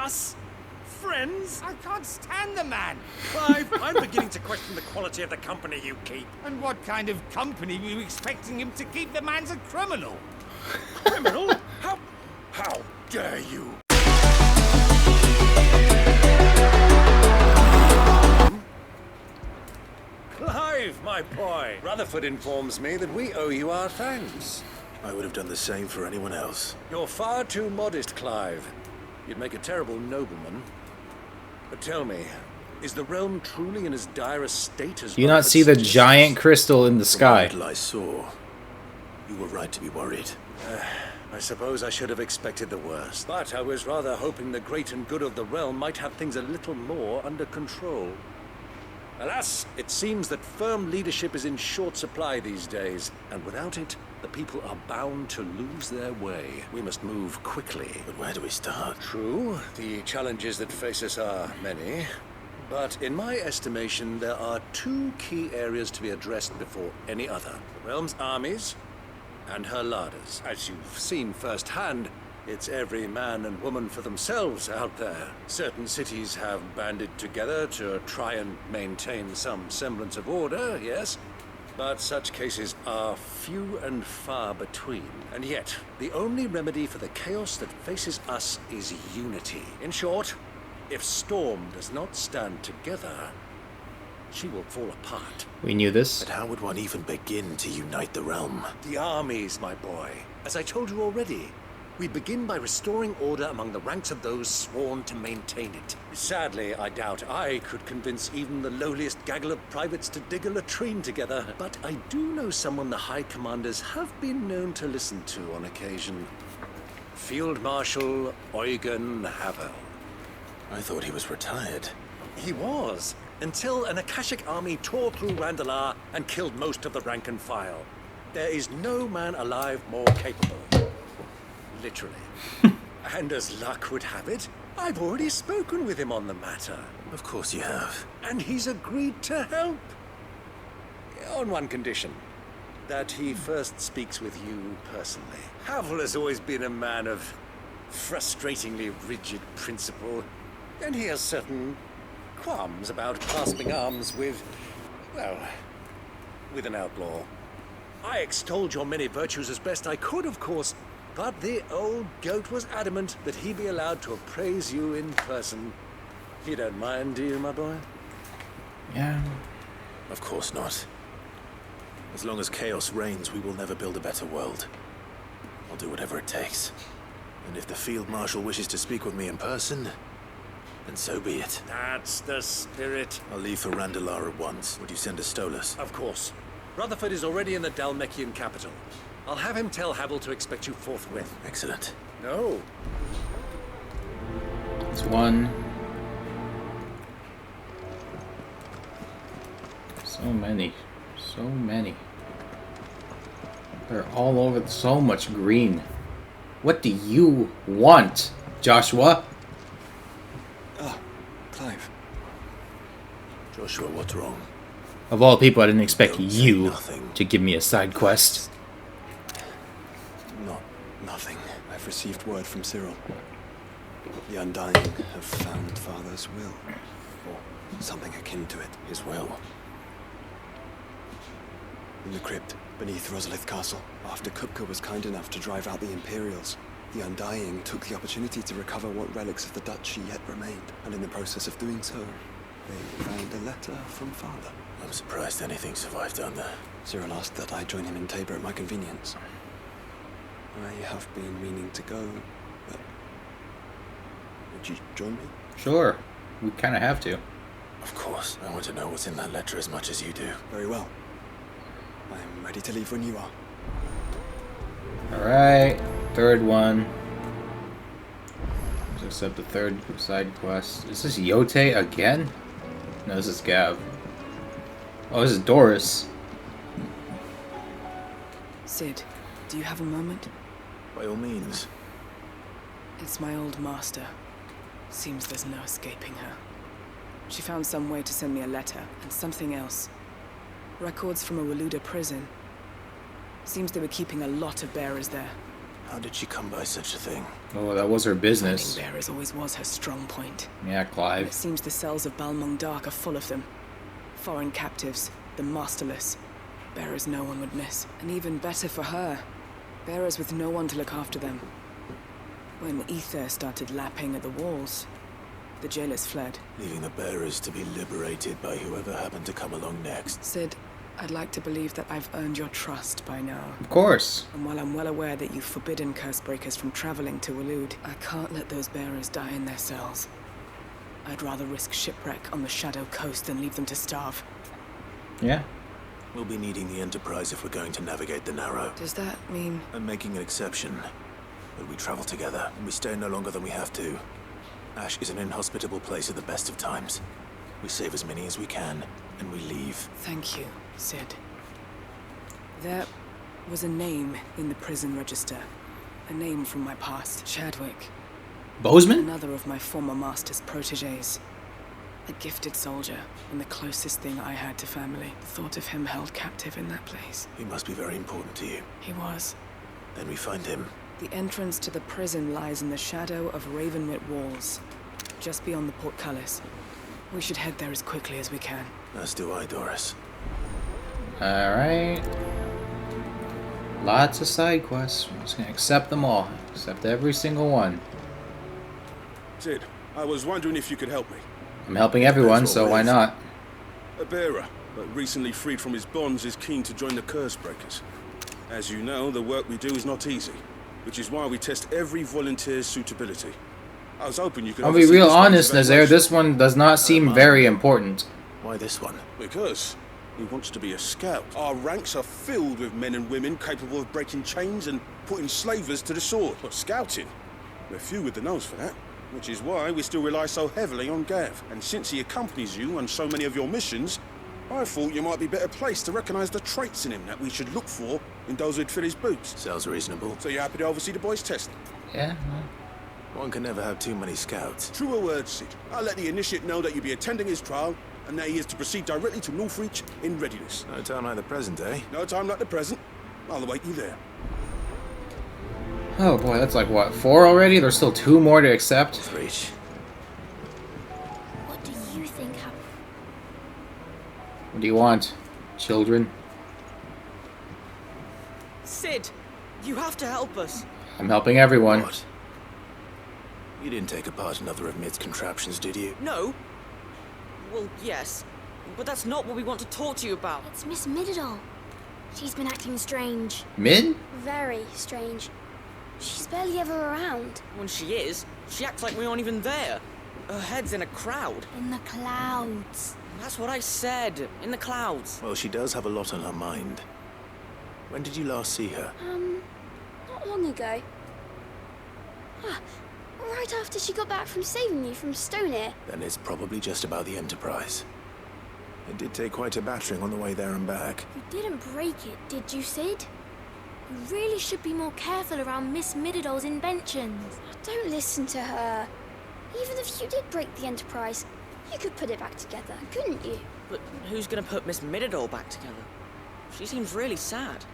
Us? Friends? I can't stand the man. Clive, I'm beginning to question the quality of the company you keep. And what kind of company were you expecting him to keep? The man's a criminal. Criminal? How dare you? Clive, my boy. Rutherford informs me that we owe you our thanks. I would have done the same for anyone else. You're far too modest, Clive. You'd make a terrible nobleman. But tell me, is the realm truly in as dire a state as... Do you not see the giant crystal in the sky? From the little I saw, you were right to be worried. I suppose I should have expected the worst. But I was rather hoping the great and good of the realm might have things a little more under control. Alas, it seems that firm leadership is in short supply these days, and without it, the people are bound to lose their way. We must move quickly. But where do we start? True, the challenges that face us are many. But in my estimation, there are two key areas to be addressed before any other. The realm's armies and her larders. As you've seen firsthand, it's every man and woman for themselves out there. Certain cities have banded together to try and maintain some semblance of order, yes? But such cases are few and far between. And yet, the only remedy for the chaos that faces us is unity. In short, if Storm does not stand together, she will fall apart. We knew this. But how would one even begin to unite the realm? The armies, my boy. As I told you already, we begin by restoring order among the ranks of those sworn to maintain it. Sadly, I doubt I could convince even the lowliest gaggle of privates to dig a latrine together. But I do know someone the High Commanders have been known to listen to on occasion. Field Marshal Eugen Havel. I thought he was retired. He was, until an Akashic army tore through Randalar and killed most of the rank and file. There is no man alive more capable. Literally. And as luck would have it, I've already spoken with him on the matter. Of course you have. And he's agreed to help. On one condition. That he first speaks with you personally. Havel has always been a man of frustratingly rigid principle. And he has certain qualms about clasping arms with, well, with an outlaw. I extolled your many virtues as best I could, of course, but the old goat was adamant that he be allowed to appraise you in person. You don't mind, do you, my boy? Yeah. Of course not. As long as chaos reigns, we will never build a better world. I'll do whatever it takes. And if the Field Marshal wishes to speak with me in person, then so be it. That's the spirit. I'll leave for Randalar at once. Would you send a Stolas? Of course. Rutherford is already in the Dalmekian capital. I'll have him tell Havel to expect you forthwith. Excellent. No. It's one. So many. So many. They're all over. So much green. What do you want, Joshua? Clive. Joshua, what's wrong? Of all people, I didn't expect Don't say you nothing. to give me a side quest. Nothing. I've received word from Cyril. The Undying have found Father's will. Or something akin to it. His will. In the crypt, beneath Rosalith Castle. After Kupka was kind enough to drive out the Imperials, the Undying took the opportunity to recover what relics of the Duchy yet remained. And in the process of doing so, they found a letter from Father. I'm surprised anything survived down there. Cyril asked that I join him in Tabor at my convenience. I have been meaning to go, but would you join me? Sure. We kind of have to. Of course. I want to know what's in that letter as much as you do. Very well. I'm ready to leave when you are. Alright. Third one. Let's accept the third side quest. Is this Yote again? No, this is Gav. Oh, this is Doris. Sid, do you have a moment? By all means. It's my old master. Seems there's no escaping her. She found some way to send me a letter, and something else. Records from a Waluda prison. Seems they were keeping a lot of bearers there. How did she come by such a thing? Oh, that was her business. Finding bearers always was her strong point. Yeah, And Clive. it seems the cells of Balmung Dark are full of them. Foreign captives, the masterless. Bearers no one would miss. And even better for her. Bearers with no one to look after them. When ether started lapping at the walls, the jailers fled. Leaving the bearers to be liberated by whoever happened to come along next. Sid, I'd like to believe that I've earned your trust by now. Of course. And while I'm well aware that you've forbidden Cursebreakers from traveling to Waloed, I can't let those bearers die in their cells. I'd rather risk shipwreck on the Shadow Coast than leave them to starve. Yeah. We'll be needing the Enterprise if we're going to navigate the Narrow. Does that mean... I'm making an exception. But we travel together, and we stay no longer than we have to. Ash is an inhospitable place at the best of times. We save as many as we can, and we leave. Thank you, Sid. There was a name in the prison register. A name from my past. Chadwick. Bozeman? Another of my former master's protégés. A gifted soldier, and the closest thing I had to family. The thought of him held captive in that place. He must be very important to you. He was. Then we find him. The entrance to the prison lies in the shadow of Ravenwit walls, just beyond the portcullis. We should head there as quickly as we can. As do I, Doris. Alright. Lots of side quests. I'm just gonna accept them all. Accept every single one. Sid, I was wondering if you could help me. I'm helping everyone, so why not? A bearer, but recently freed from his bonds, is keen to join the Cursebreakers. As you know, the work we do is not easy, which is why we test every volunteer's suitability. I was hoping you could... I'll be real honest, Nazaire, this one does not seem very important. Why this one? Because he wants to be a scout. Our ranks are filled with men and women capable of breaking chains and putting slavers to the sword. But scouting, we're few with the nose for that. Which is why we still rely so heavily on Gav. And since he accompanies you on so many of your missions, I thought you might be better placed to recognize the traits in him that we should look for in those who'd fill his boots. Sounds reasonable. So you're happy to oversee the boys' test? Yeah. One can never have too many scouts. Truer words, Sid. I'll let the initiate know that you'll be attending his trial and that he is to proceed directly to Northreach in readiness. No time like the present, eh? No time like the present. I'll await you there. Oh boy, that's like what, 4 already? There's still 2 more to accept. Northreach. What do you think happened? What do you want, children? Sid, you have to help us. I'm helping everyone. What? You didn't take apart another of Mid's contraptions, did you? No. Well, yes. But that's not what we want to talk to you about. It's Miss Mididol. She's been acting strange. Mid? Very strange. She's barely ever around. When she is, she acts like we aren't even there. Her head's in a crowd. In the clouds. That's what I said. In the clouds. Well, she does have a lot on her mind. When did you last see her? Not long ago. Right after she got back from saving you from Stonehenge. Then it's probably just about the Enterprise. It did take quite a battering on the way there and back. You didn't break it, did you, Sid? You really should be more careful around Miss Mididol's inventions. Don't listen to her. Even if you did break the Enterprise, you could put it back together, couldn't you? But who's gonna put Miss Mididol back together? She seems really sad.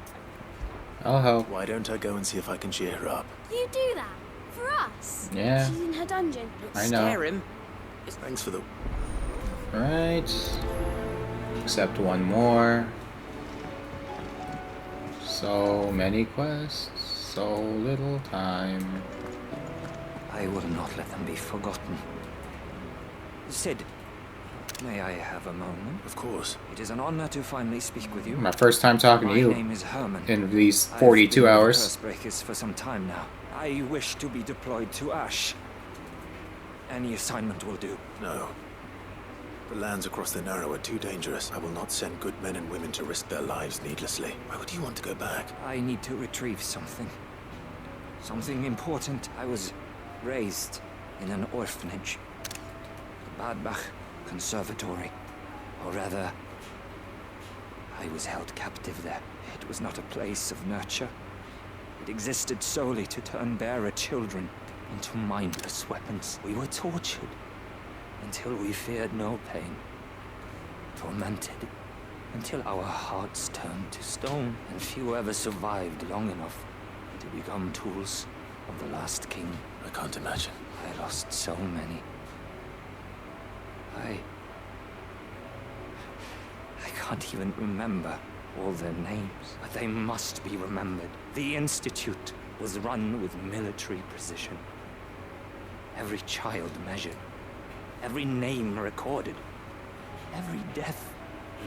I'll help. Why don't I go and see if I can cheer her up? You do that? For us? Yeah. She's in her dungeon. I know. Scare him. Thanks for the... Right. Accept one more. So many quests, so little time. I will not let them be forgotten. Sid, may I have a moment? Of course. It is an honor to finally speak with you. My first time talking to My you name is Herman. in these I've 42 been with hours. the Cursebreakers for some time now. I wish to be deployed to Ash. Any assignment will do. No. The lands across the Narrow are too dangerous. I will not send good men and women to risk their lives needlessly. Why would you want to go back? I need to retrieve something. Something important. I was raised in an orphanage. The Badbach Conservatory. Or rather, I was held captive there. It was not a place of nurture. It existed solely to turn bearer children into mindless weapons. We were tortured until we feared no pain. Tormented until our hearts turned to stone, and few ever survived long enough to become tools of the last king. I can't imagine. I lost so many. I can't even remember all their names, but they must be remembered. The Institute was run with military precision. Every child measured, every name recorded, every death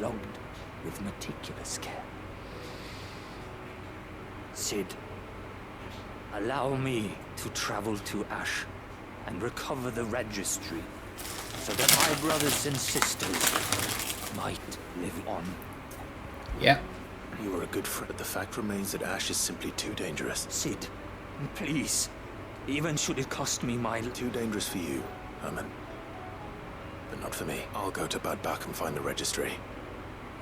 logged with meticulous care. Sid, allow me to travel to Ash and recover the registry so that my brothers and sisters might live on. Yeah. You are a good friend, but the fact remains that Ash is simply too dangerous. Sid, please. Even should it cost me my... Too dangerous for you, Herman. But not for me. I'll go to Bad Bach and find the registry.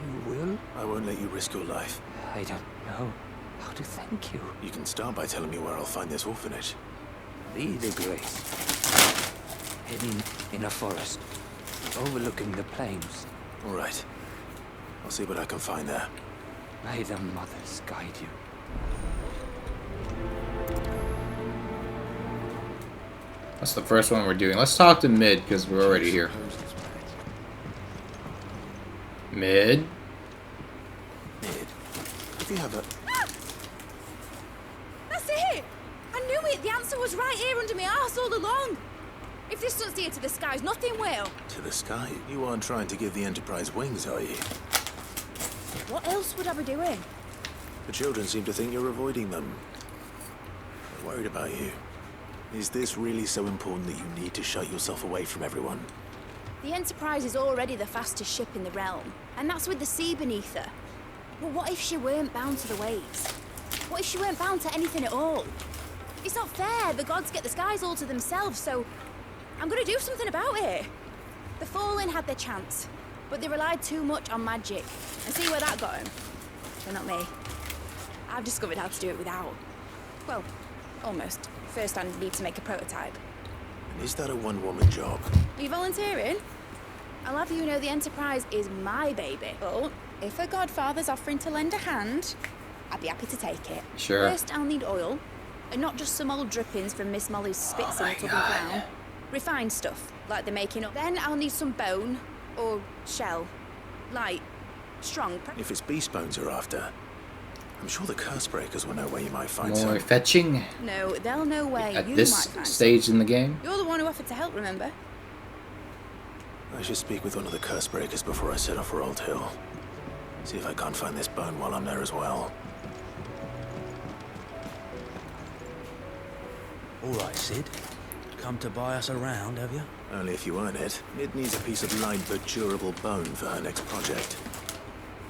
You will? I won't let you risk your life. I don't know how to thank you. You can start by telling me where I'll find this orphanage. The Grace. Hidden in a forest, overlooking the plains. All right. I'll see what I can find there. May the mothers guide you. That's the first one we're doing. Let's talk to Mid, because we're already here. Mid? Mid, if you have a... That's it! I knew it! The answer was right here under my arse all along! If this doesn't steer to the skies, nothing will! To the sky? You aren't trying to give the Enterprise wings, are you? What else would I be doing? The children seem to think you're avoiding them. They're worried about you. Is this really so important that you need to shut yourself away from everyone? The Enterprise is already the fastest ship in the realm, and that's with the sea beneath her. But what if she weren't bound to the waves? What if she weren't bound to anything at all? It's not fair. The gods get the skies all to themselves, so I'm gonna do something about it. The Fallen had their chance, but they relied too much on magic. And see where that got them? But not me. I've discovered how to do it without. Well, almost. First I need to make a prototype. And is that a one-woman job? Are you volunteering? I'll have you know the Enterprise is my baby. But if a godfather's offering to lend a hand, I'd be happy to take it. Sure. First I'll need oil, and not just some old drippings from Miss Molly's spits in a tub and crown. Refined stuff, like they're making up. Then I'll need some bone, or shell. Light, strong. If it's beast bones you're after, I'm sure the curse breakers will know where you might find More some. fetching? No, they'll know where At you this might find stage in the game? You're the one who offered to help, remember? I should speak with one of the curse breakers before I set off for Old Hill. See if I can't find this bone while I'm there as well. All right, Sid. Come to buy us around, have you? Only if you earn it. It needs a piece of light but durable bone for her next project.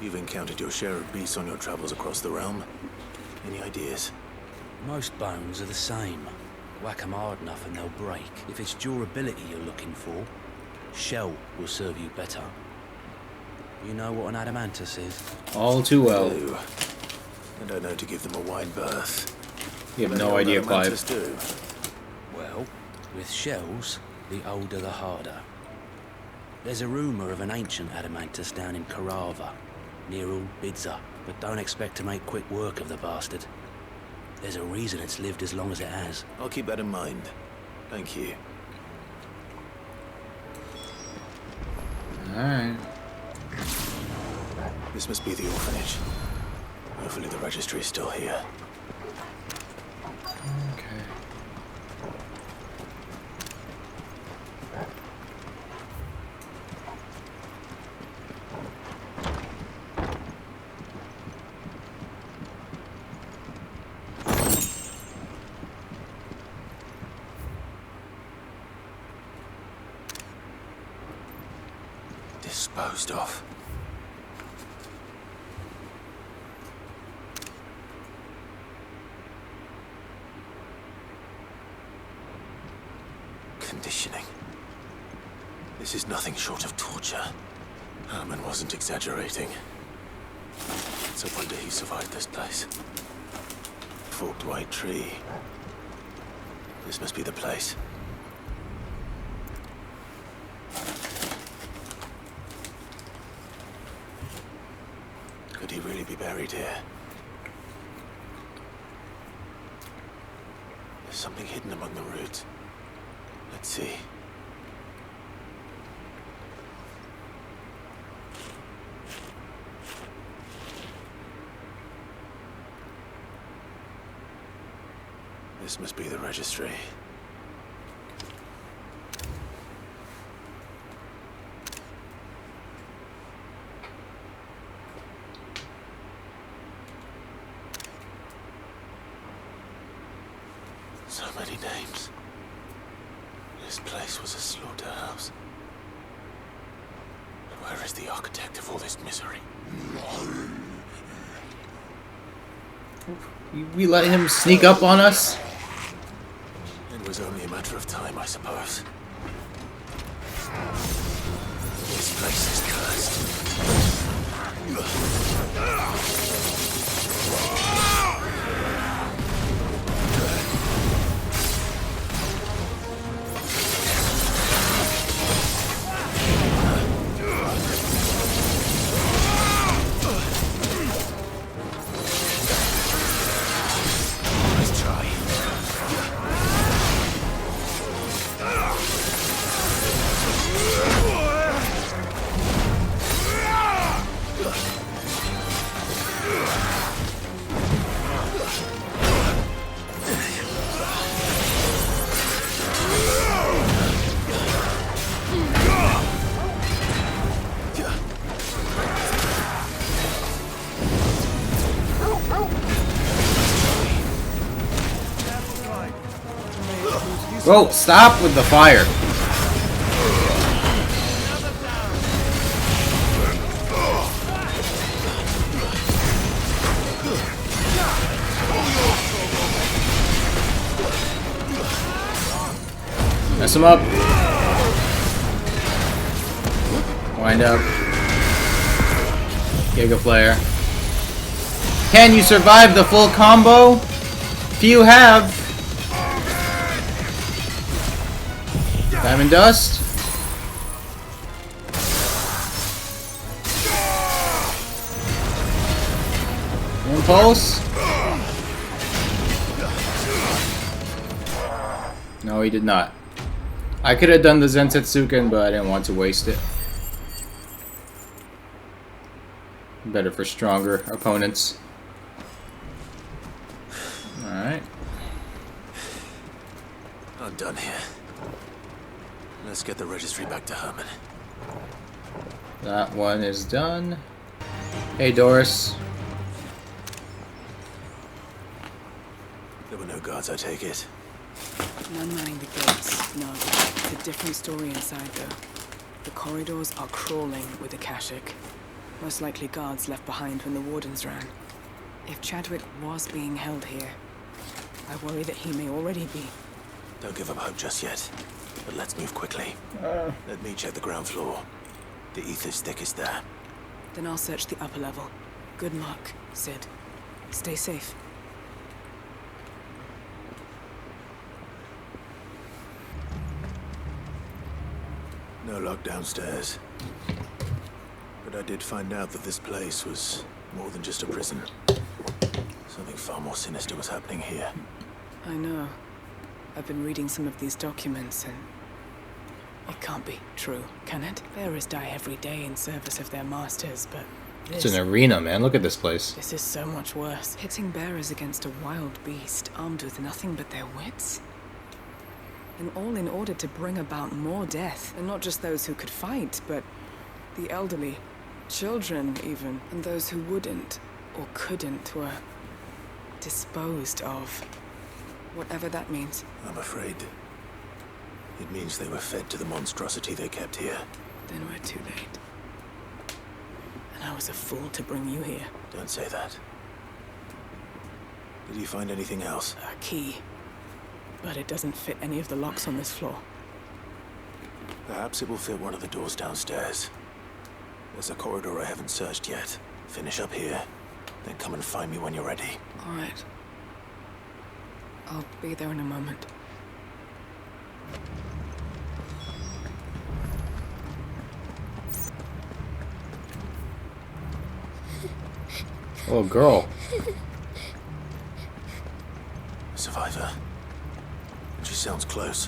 You've encountered your share of beasts on your travels across the realm. Any ideas? Most bones are the same. Whack 'em hard enough and they'll break. If it's durability you're looking for, shell will serve you better. You know what an adamantus is? All too well. Do. I don't know to give them a wide berth. You have no idea, Clive. Do. Well, with shells, the older the harder. There's a rumour of an ancient adamantus down in Karava, near Old Bidza, but don't expect to make quick work of the bastard. There's a reason it's lived as long as it has. I'll keep that in mind. Thank you. Alright. This must be the orphanage. Hopefully the registry is still here. Okay. Disposed of. Conditioning. This is nothing short of torture. Herman wasn't exaggerating. It's a wonder he survived this place. Forked white tree. This must be the place. Could he really be buried here? something hidden among the roots. Let's see. This must be the registry. So many names. This place was a slaughterhouse. Where is the architect of all this misery? We let him sneak up on us? It was only a matter of time, I suppose. This place is cursed. Bro, stop with the fire. Mess him up. Wind up. Giga Flare. Can you survive the full combo? Few have. Diamond Dust. Impulse. No, he did not. I could have done the Zensetsuken, but I didn't want to waste it. Better for stronger opponents. Alright. I'm done here. Let's get the registry back to Herman. That one is done. Hey, Doris. There were no guards, I take it. None manning the gates, no. It's a different story inside, though. The corridors are crawling with Akashic. Most likely guards left behind when the wardens ran. If Chadwick was being held here, I worry that he may already be. Don't give up hope just yet. But let's move quickly. Let me check the ground floor. The ether's thickest there. Then I'll search the upper level. Good luck, Sid. Stay safe. No luck downstairs. But I did find out that this place was more than just a prison. Something far more sinister was happening here. I know. I've been reading some of these documents, and it can't be true, can it? Bearers die every day in service of their masters, but It's an arena, man. Look at this place. This is so much worse. Pitting bearers against a wild beast, armed with nothing but their wits? And all in order to bring about more death, and not just those who could fight, but the elderly, children even, and those who wouldn't or couldn't were disposed of. Whatever that means. I'm afraid it means they were fed to the monstrosity they kept here. Then we're too late. And I was a fool to bring you here. Don't say that. Did you find anything else? A key. But it doesn't fit any of the locks on this floor. Perhaps it will fit one of the doors downstairs. There's a corridor I haven't searched yet. Finish up here, then come and find me when you're ready. All right. I'll be there in a moment. Oh, girl. Survivor. sounds close.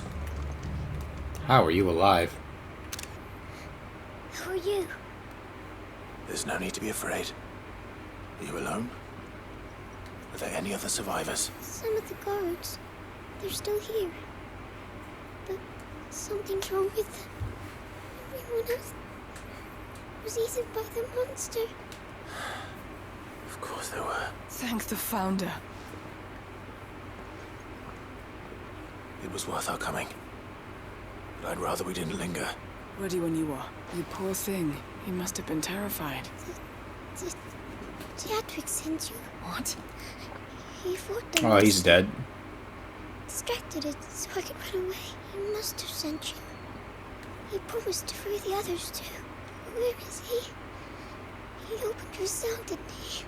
How are you alive? Who are you? There's no need to be afraid. Are you alone? Are there any other survivors? Some of the guards. They're still here. But something's wrong with them. Everyone else was eaten by the monster. Of course there were. Thank the Founder. It was worth our coming. But I'd rather we didn't linger. Ready when you are. You poor thing. You must have been terrified. Chadwick sent you. What? He fought them. Oh, he's dead. Distracted it so I could run away. He must have sent you. He promised to free the others too. Where is he? He opened your cell, didn't he?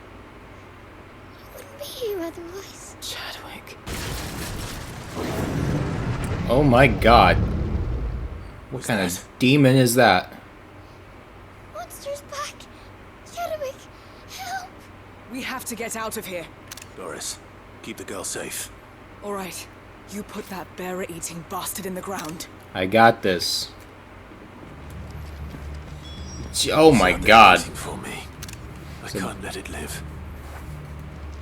He wouldn't be here otherwise. Chadwick. Oh my god. What kind of demon is that? Monster's back! Chadwick, help! We have to get out of here. Doris, keep the girl safe. All right. You put that bearer-eating bastard in the ground. I got this. Oh my god. For me. I can't let it live.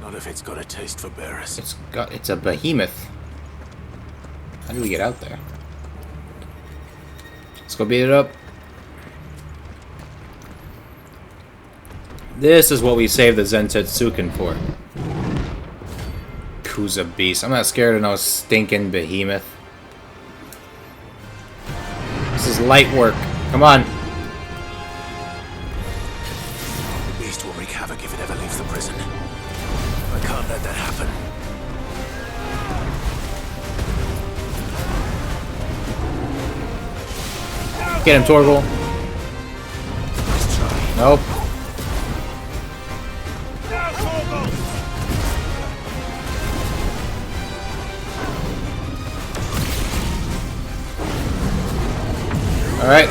Not if it's got a taste for bearers. It's a behemoth. How do we get out there? Let's go beat it up. This is what we saved the Zentetsuken for. Kuza beast. I'm not scared of no stinking behemoth. This is light work. Come on. The beast will wreak havoc if it ever leaves the prison. I can't let that happen. Get him, Torgal. Nope. All right.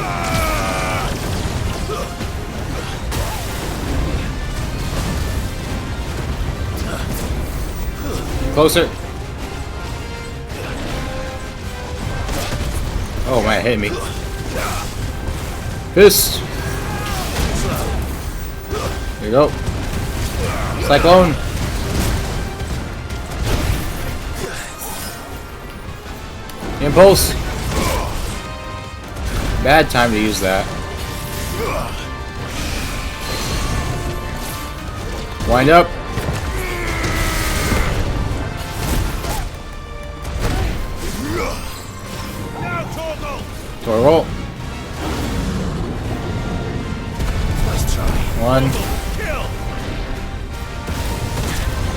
Closer. Oh man, hit me. Fist. There you go. Cyclone. Impulse. Bad time to use that. Wind up. Torgal. One.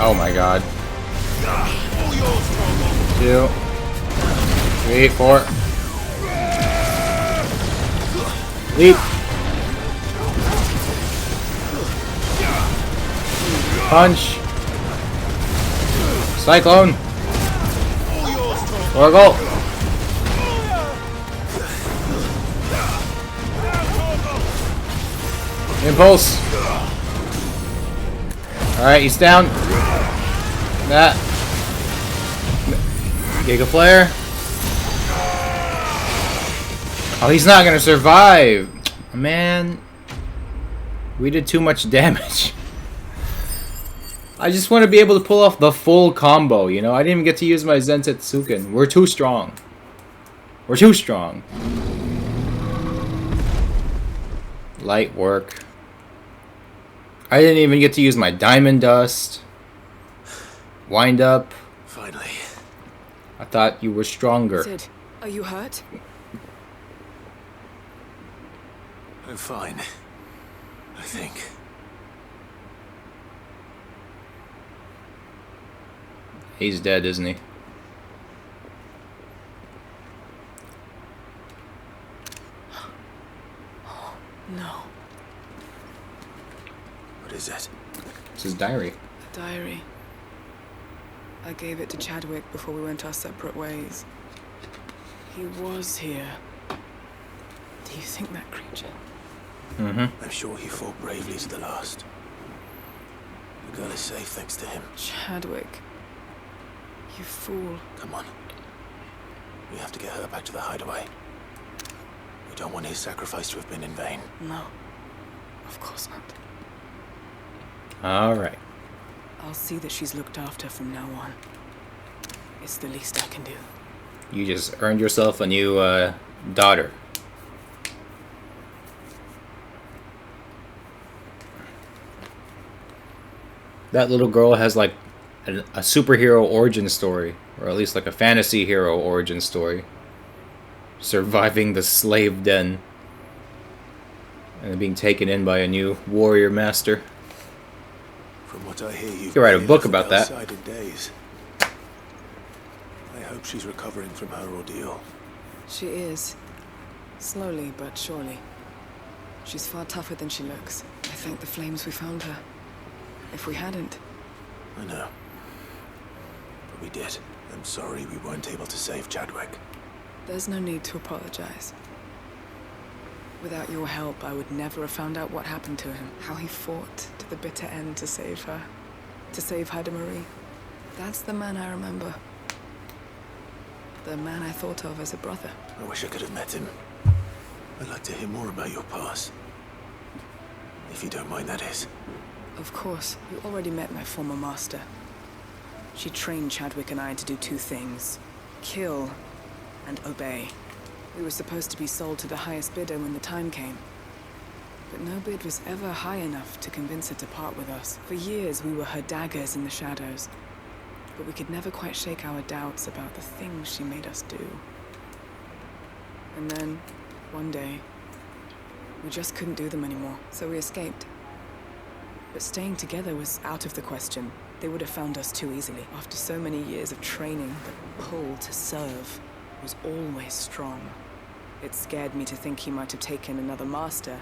Oh my god. 2, 3, 4. Leap. Punch. Cyclone. Torgal. Impulse. Alright, he's down. That. Giga Flare. Oh, he's not gonna survive. Man. We did too much damage. I just want to be able to pull off the full combo, you know? I didn't even get to use my Zentetsuken. We're too strong. We're too strong. Light work. I didn't even get to use my Diamond Dust. Wind up. Finally. I thought you were stronger. Sid, are you hurt? I'm fine. I think. He's dead, isn't he? No. What is it? It's his diary. The diary. I gave it to Chadwick before we went our separate ways. He was here. Do you think that creature? Mm-hmm. I'm sure he fought bravely to the last. The girl is safe thanks to him. Chadwick. You fool. Come on. We have to get her back to the hideaway. We don't want his sacrifice to have been in vain. No. Of course not. Alright. I'll see that she's looked after from now on. It's the least I can do. You just earned yourself a new daughter. That little girl has like a superhero origin story, or at least like a fantasy hero origin story. Surviving the slave den and being taken in by a new warrior master. From what I hear, you could write a book about that. Days. I hope she's recovering from her ordeal. She is. Slowly but surely. She's far tougher than she looks. I thank the flames we found her. If we hadn't... I know. But we did. I'm sorry we weren't able to save Chadwick. There's no need to apologize. Without your help, I would never have found out what happened to him. How he fought to the bitter end to save her. To save Haida Marie. That's the man I remember. The man I thought of as a brother. I wish I could have met him. I'd like to hear more about your past. If you don't mind, that is. Of course. You already met my former master. She trained Chadwick and I to do two things. Kill and obey. We were supposed to be sold to the highest bidder when the time came. But no bid was ever high enough to convince her to part with us. For years, we were her daggers in the shadows. But we could never quite shake our doubts about the things she made us do. And then, one day, we just couldn't do them anymore, so we escaped. But staying together was out of the question. They would have found us too easily. After so many years of training, the pull to serve was always strong. It scared me to think he might have taken another master,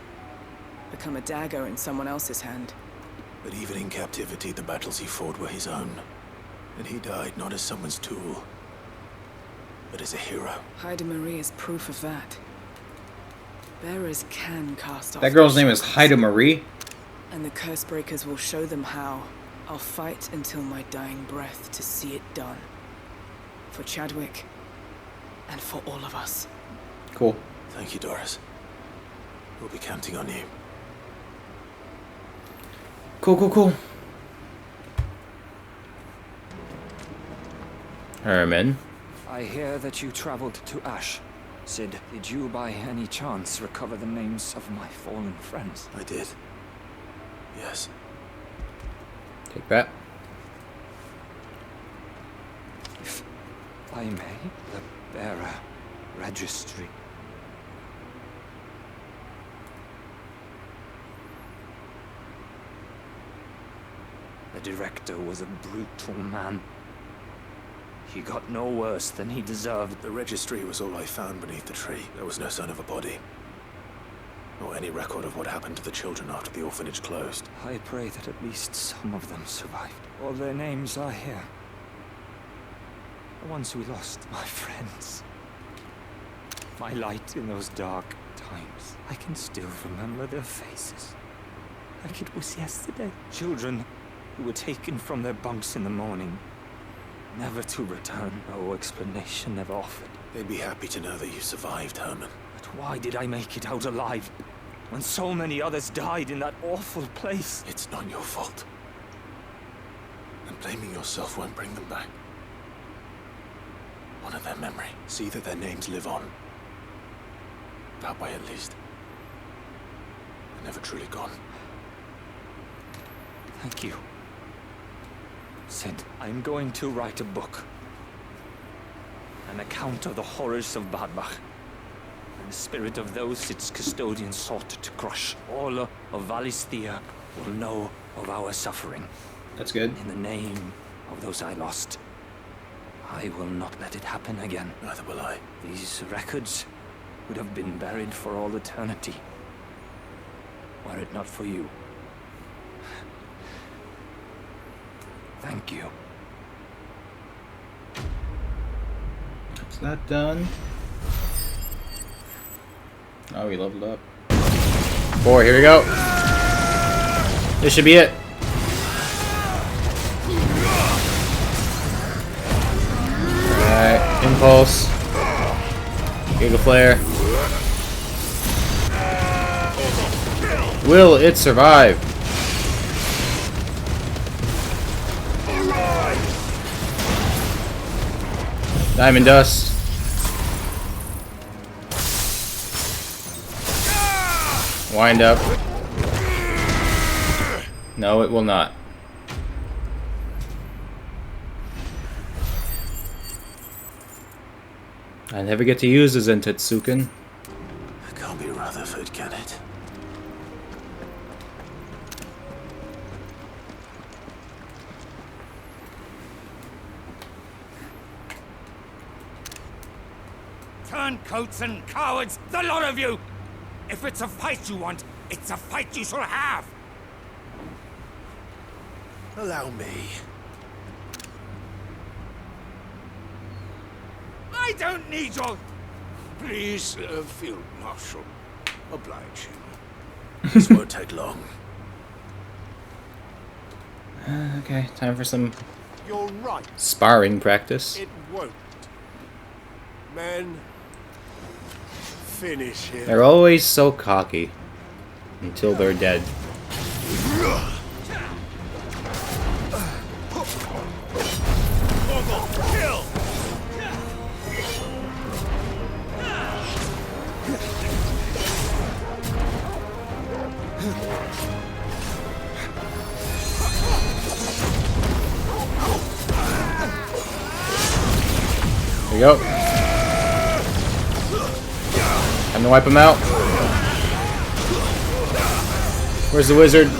become a dagger in someone else's hand. But even in captivity, the battles he fought were his own. And he died not as someone's tool, but as a hero. Haida Marie is proof of that. Bearers can cast off... That girl's name is Haida Marie? And the curse breakers will show them how. I'll fight until my dying breath to see it done. For Chadwick, and for all of us. Cool. Thank you, Doris. We'll be counting on you. Cool. Herman. I hear that you traveled to Ash. Sid, did you by any chance recover the names of my fallen friends? I did. Yes. Take that. If I may, the bearer registry. The director was a brutal man. He got no worse than he deserved. The registry was all I found beneath the tree. There was no sign of a body. Or any record of what happened to the children after the orphanage closed. I pray that at least some of them survived. All their names are here. The ones we lost, my friends. My light in those dark times. I can still remember their faces. Like it was yesterday. Children who were taken from their bunks in the morning. Never to return. No explanation ever offered. They'd be happy to know that you survived, Herman. But why did I make it out alive? When so many others died in that awful place? It's not your fault. And blaming yourself won't bring them back. Honor their memory. See that their names live on. That way at least. They're never truly gone. Thank you. Sid, I'm going to write a book. An account of the horrors of Badbach. And the spirit of those its custodians sought to crush. All of Valisthea will know of our suffering. That's good. In the name of those I lost, I will not let it happen again. Neither will I. These records would have been buried for all eternity, were it not for you. Thank you. It's not done. Oh, we leveled up. 4, here we go. This should be it. Alright, impulse. Giga Flare. Will it survive? Diamond Dust. Wind up. No, it will not. I never get to use the Zentetsuken. It can't be Rutherford, can it? Turncoats and cowards, the lot of you! If it's a fight you want, it's a fight you shall have! Allow me. I don't need your... Please, Field Marshal. Oblige him. This won't take long. Okay, time for some You're right. sparring practice. It won't. Men, finish him. They're always so cocky until they're dead. Kill! There we go. Time to wipe him out. Where's the wizard?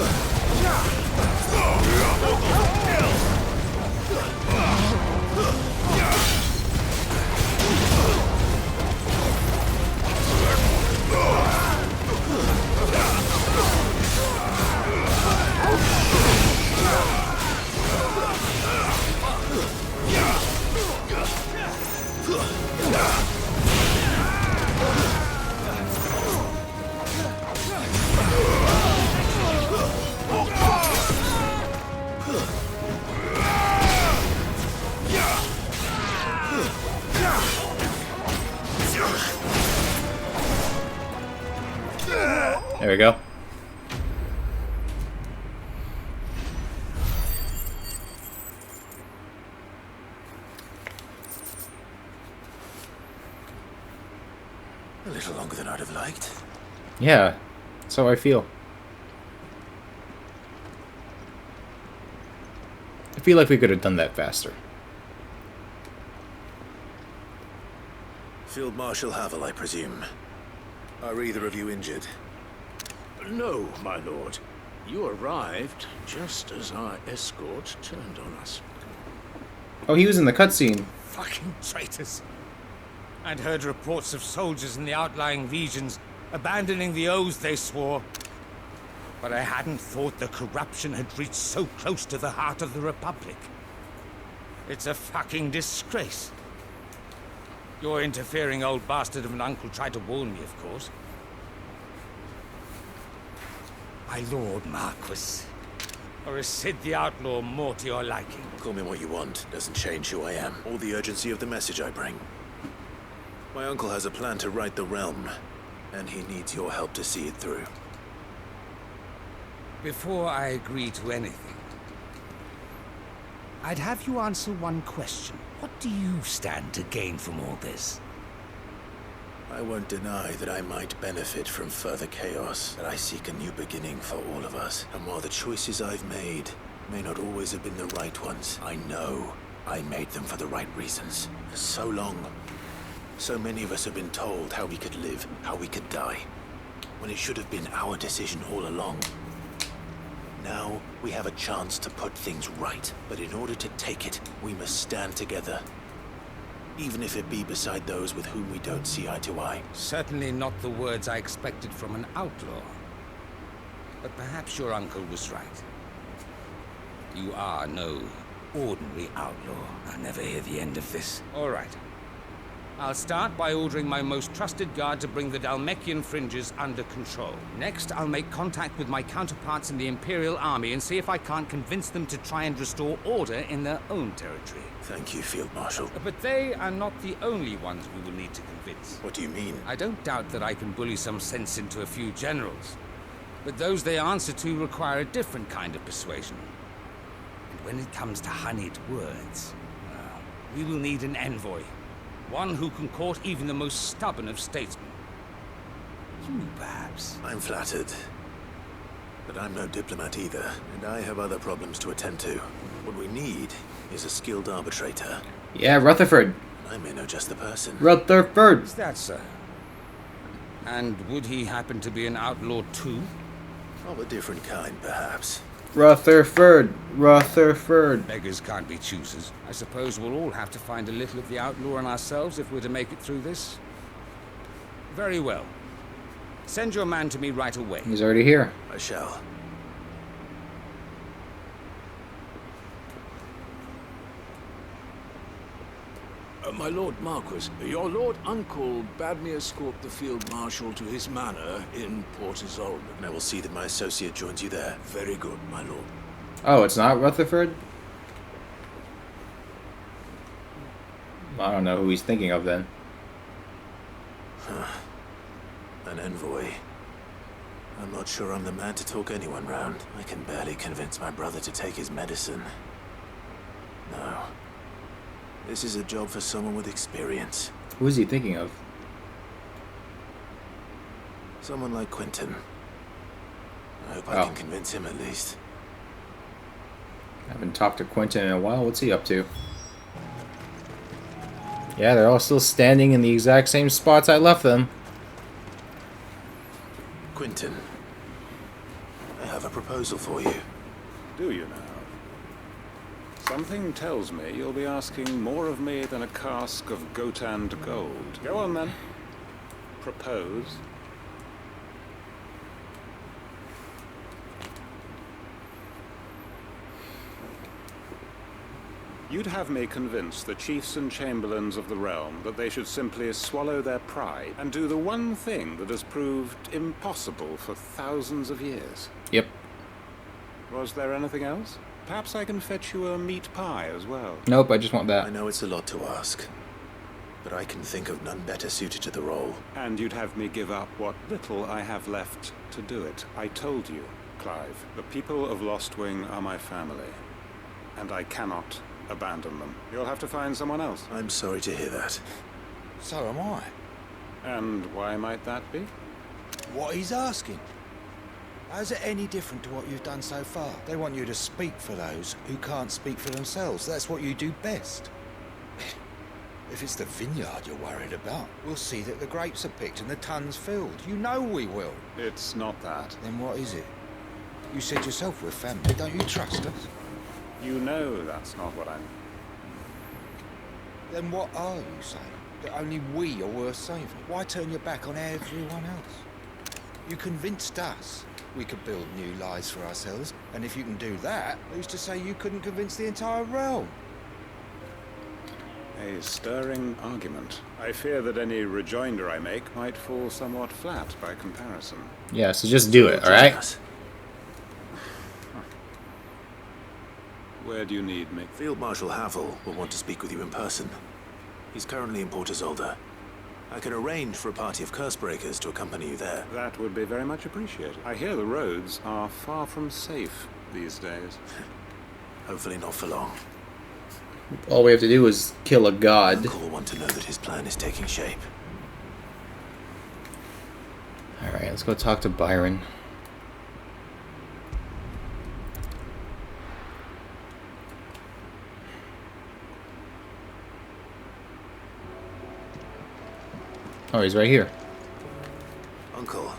There we go. A little longer than I'd have liked. Yeah, that's how I feel. I feel like we could have done that faster. Field Marshal Havel, I presume. Are either of you injured? No, my lord. You arrived just as our escort turned on us. Oh, he was in the cutscene. Fucking traitors. I'd heard reports of soldiers in the outlying regions abandoning the oaths they swore. But I hadn't thought the corruption had reached so close to the heart of the Republic. It's a fucking disgrace. Your interfering old bastard of an uncle tried to warn me, of course. My lord Marquis. Or is Sid the Outlaw more to your liking? Call me what you want. Doesn't change who I am, or the urgency of the message I bring. My uncle has a plan to right the realm, and he needs your help to see it through. Before I agree to anything, I'd have you answer one question. What do you stand to gain from all this? I won't deny that I might benefit from further chaos, that I seek a new beginning for all of us. And while the choices I've made may not always have been the right ones, I know I made them for the right reasons. For so long, so many of us have been told how we could live, how we could die, when it should have been our decision all along. Now, we have a chance to put things right, but in order to take it, we must stand together. Even if it be beside those with whom we don't see eye to eye. Certainly not the words I expected from an outlaw. But perhaps your uncle was right. You are no ordinary outlaw. I'll never hear the end of this. All right. I'll start by ordering my most trusted guard to bring the Dalmekian fringes under control. Next, I'll make contact with my counterparts in the Imperial Army and see if I can't convince them to try and restore order in their own territory. Thank you, Field Marshal. But they are not the only ones we will need to convince. What do you mean? I don't doubt that I can bully some sense into a few generals. But those they answer to require a different kind of persuasion. And when it comes to honeyed words, well, we will need an envoy. One who can court even the most stubborn of statesmen. You, perhaps. I'm flattered. But I'm no diplomat either, and I have other problems to attend to. What we need is a skilled arbitrator. Yeah, Rutherford. I may know just the person. Rutherford. Is that so? And would he happen to be an outlaw too? Of a different kind, perhaps. Rutherford. Rutherford. Beggars can't be choosers. I suppose we'll all have to find a little of the outlaw in ourselves if we're to make it through this. Very well. Send your man to me right away. He's already here. I shall. My Lord Marquis, your Lord Uncle bade me escort the Field Marshal to his manor in Port Isolde. And I will see that my associate joins you there. Very good, my lord. Oh, it's not Rutherford? I don't know who he's thinking of then. An envoy. I'm not sure I'm the man to talk anyone round. I can barely convince my brother to take his medicine. No. This is a job for someone with experience. Who is he thinking of? Someone like Quentin. I hope I can convince him at least. I haven't talked to Quentin in a while. What's he up to? Yeah, they're all still standing in the exact same spots I left them. Quentin, I have a proposal for you. Do you now? Something tells me you'll be asking more of me than a cask of Gotand gold. Go on then. Propose. You'd have me convince the chiefs and chamberlains of the realm that they should simply swallow their pride and do the one thing that has proved impossible for thousands of years. Yep. Was there anything else? Perhaps I can fetch you a meat pie as well. Nope, I just want that. I know it's a lot to ask, but I can think of none better suited to the role. And you'd have me give up what little I have left to do it. I told you, Clive, the people of Lost Wing are my family, and I cannot abandon them. You'll have to find someone else. I'm sorry to hear that. So am I. And why might that be? What he's asking. How's it any different to what you've done so far? They want you to speak for those who can't speak for themselves. That's what you do best. If it's the vineyard you're worried about, we'll see that the grapes are picked and the tons filled. You know we will. It's not that. Then what is it? You said yourself we're family. Don't you trust us? You know that's not what I'm... Then what are you saying? That only we are worth saving? Why turn your back on everyone else? You convinced us we could build new lives for ourselves, and if you can do that, who's to say you couldn't convince the entire realm? A stirring argument. I fear that any rejoinder I make might fall somewhat flat by comparison. Yeah, so just do it, alright? Where do you need me? Field Marshal Havel will want to speak with you in person. He's currently in Port Isolde. I can arrange for a party of Cursebreakers to accompany you there. That would be very much appreciated. I hear the roads are far from safe these days. Hopefully not for long. All we have to do is kill a god. Uncle will want to know that his plan is taking shape. Alright, let's go talk to Byron. Oh, he's right here. Uncle,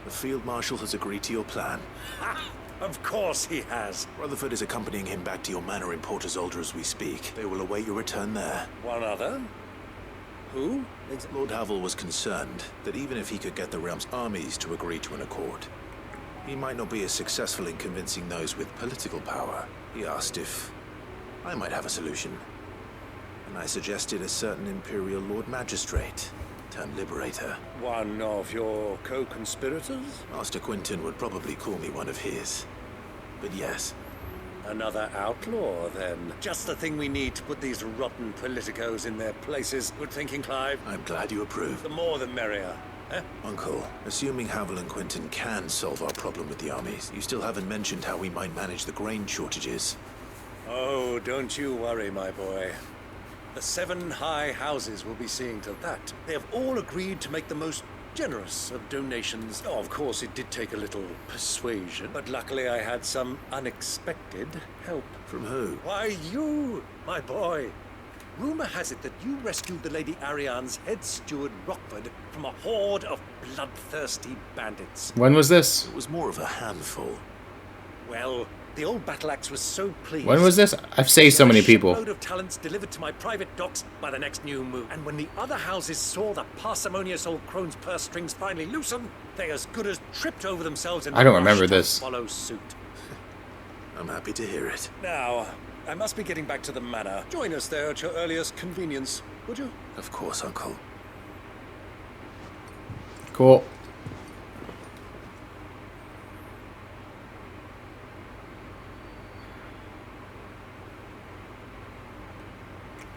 the Field Marshal has agreed to your plan. Of course he has. Rutherford is accompanying him back to your manor in Port Isolde as we speak. They will await your return there. One other? Who? Lord Havel was concerned that even if he could get the realm's armies to agree to an accord, he might not be as successful in convincing those with political power. He asked if I might have a solution. I suggested a certain Imperial Lord Magistrate turned Liberator. One of your co-conspirators? Master Quinton would probably call me one of his. But yes. Another outlaw, then. Just the thing we need to put these rotten politicos in their places. Good thinking, Clive. I'm glad you approve. The more the merrier. Eh? Uncle, assuming Havel and Quinton can solve our problem with the armies, you still haven't mentioned how we might manage the grain shortages. Oh, don't you worry, my boy. The 7 high houses will be seeing to that. They have all agreed to make the most generous of donations. Oh, of course, it did take a little persuasion, but luckily I had some unexpected help. From who? Why, you, my boy. Rumor has it that you rescued the Lady Ariane's head steward Rockford from a horde of bloodthirsty bandits. When was this? It was more of a handful. Well, the old battle axe was so pleased. When was this? I've saved so many people. A load of talents delivered to my private docks by the next new move. And when the other houses saw the parsimonious old crone's purse strings finally loosen, they as good as tripped over themselves and I don't remember rushed to this. follow suit. I'm happy to hear it. Now, I must be getting back to the manor. Join us there at your earliest convenience, would you? Of course, Uncle. Cool.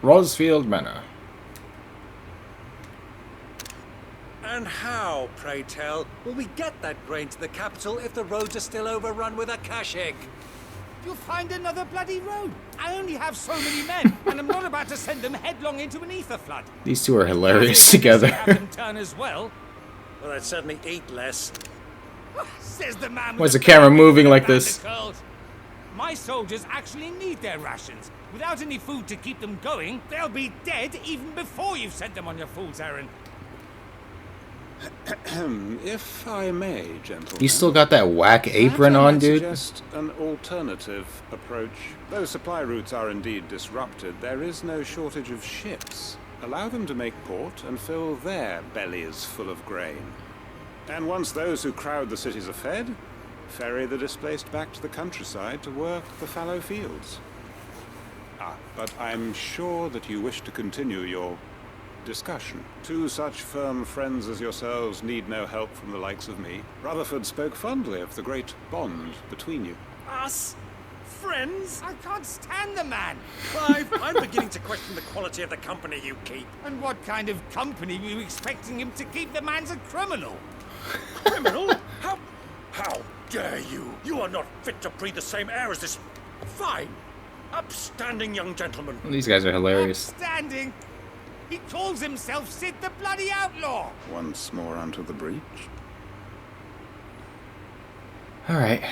Rosfield Manor. And how, pray tell, will we get that grain to the capital if the roads are still overrun with Akashic? You'll find another bloody road. I only have so many men, and I'm not about to send them headlong into an ether flood. These two are hilarious together. Turn as well. Well, I'd certainly eat less. Says the man. Why is the camera moving like this? My soldiers actually need their rations. Without any food to keep them going, they'll be dead even before you've sent them on your fool's errand. If I may, gentlemen. You still got that whack apron on, dude? Suggest an alternative approach. Though supply routes are indeed disrupted, there is no shortage of ships. Allow them to make port and fill their bellies full of grain. And once those who crowd the cities are fed, ferry the displaced back to the countryside to work the fallow fields. But I'm sure that you wish to continue your discussion. Two such firm friends as yourselves need no help from the likes of me. Rutherford spoke fondly of the great bond between you. Us? Friends? I can't stand the man. Clive, I'm beginning to question the quality of the company you keep. And what kind of company were you expecting him to keep? The man's a criminal. Criminal? How dare you? You are not fit to breathe the same air as this fine, upstanding young gentleman. These guys are hilarious. Upstanding? He calls himself Sid the bloody outlaw. Once more onto the breach. All right.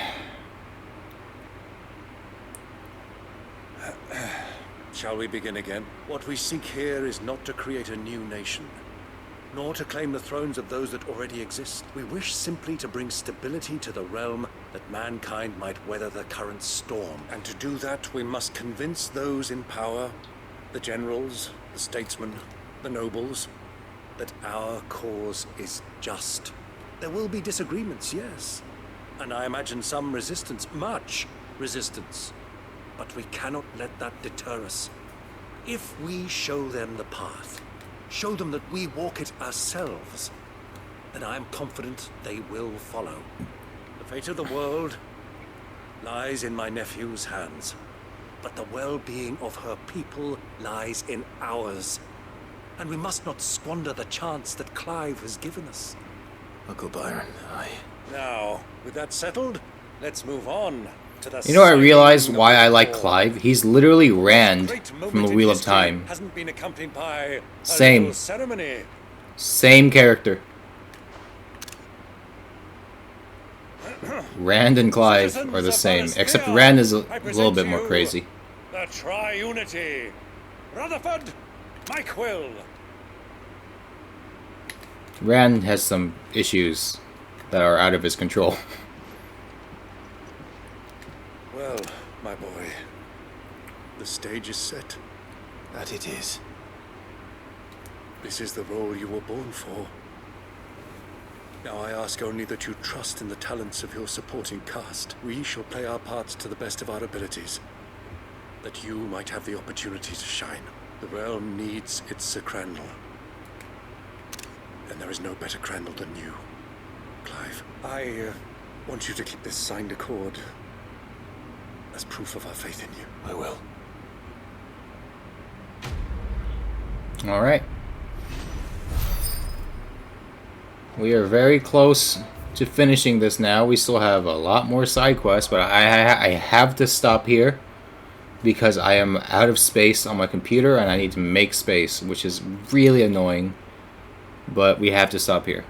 Shall we begin again? What we seek here is not to create a new nation, nor to claim the thrones of those that already exist. We wish simply to bring stability to the realm that mankind might weather the current storm. And to do that, we must convince those in power, the generals, the statesmen, the nobles, that our cause is just. There will be disagreements, yes, and I imagine some resistance, much resistance. But we cannot let that deter us. If we show them the path, show them that we walk it ourselves, then I am confident they will follow. The fate of the world lies in my nephew's hands, but the well-being of her people lies in ours. And we must not squander the chance that Clive has given us. Uncle Byron, Now, with that settled, let's move on. You know, I realized why I like Clive. He's literally Rand from the Wheel of Time. Hasn't been accompanied by Same. a ceremony. Same character. Rand and Clive are the same, except Rand is a little bit more crazy. The Triunity. Rutherford, my quill. Rand has some issues that are out of his control. Well, my boy, the stage is set. That it is. This is the role you were born for. Now I ask only that you trust in the talents of your supporting cast. We shall play our parts to the best of our abilities, that you might have the opportunity to shine. The realm needs its Sir Crandall. And there is no better Crandall than you, Clive. I want you to keep this signed accord as proof of our faith in you. I will. All right. We are very close to finishing this now. We still have a lot more side quests, but I have to stop here because I am out of space on my computer and I need to make space, which is really annoying. But we have to stop here.